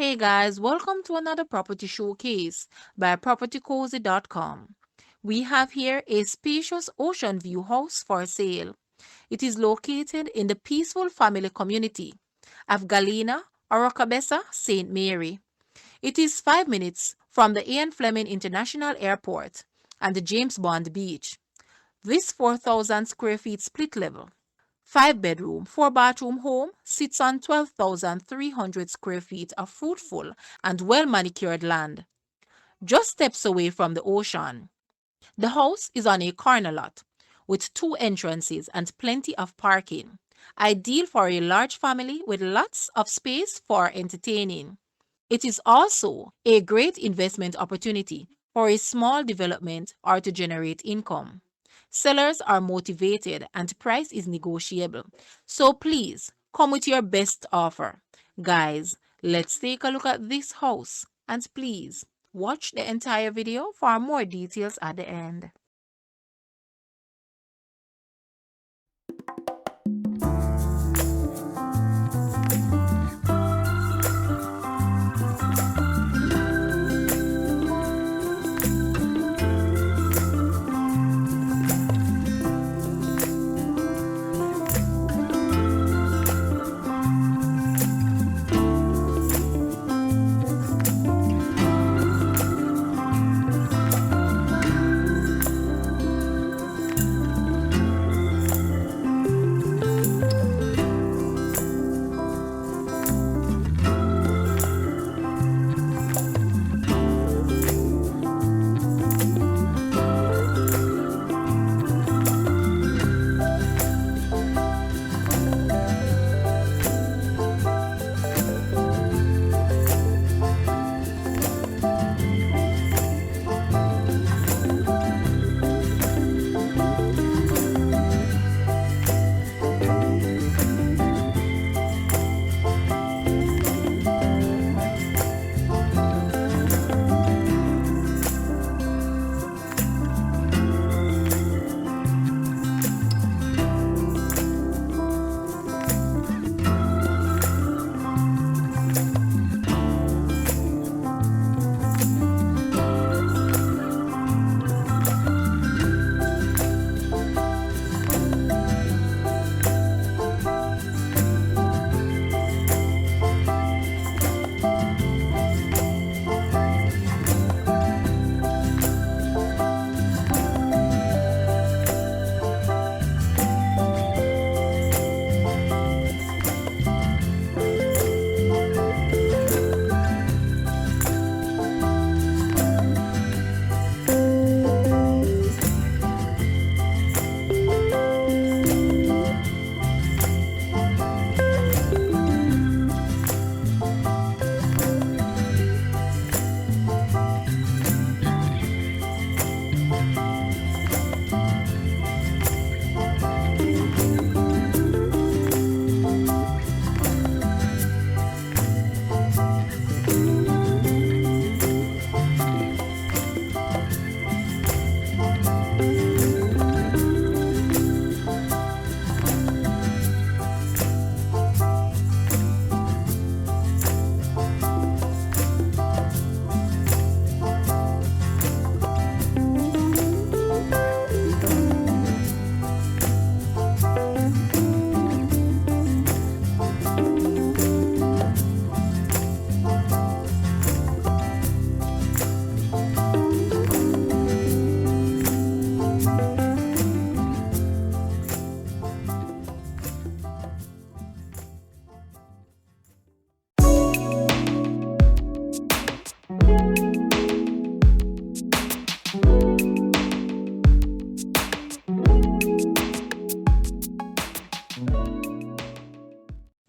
Hey guys, welcome to another property showcase by propertycozy.com. We have here a spacious Oceanview house for sale. It is located in the peaceful family community of Galina Oracabessa St Mary. It is 5 minutes from the Fleming International Airport and the James Bond Beach. This 4,000 square feet split level 5-bedroom, 4-bathroom home sits on 12,300 square feet of fruitful and well manicured land, just steps away from the ocean. The house is on a corner lot with 2 entrances and plenty of parking, ideal for a large family with lots of space for entertaining. It is also a great investment opportunity for a small development or to generate income. Sellers are motivated and price is negotiable. So please come with your best offer. Guys, let's take a look at this house and please watch the entire video for more details at the end.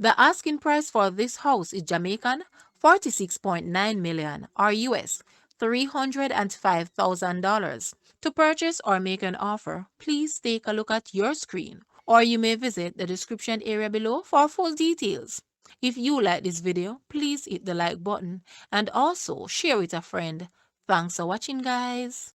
The asking price for this house is Jamaican 46.9 million or US $305,000. To purchase or make an offer, please take a look at your screen or you may visit the description area below for full details. If you like this video, please hit the like button and also share with a friend. Thanks for watching, guys.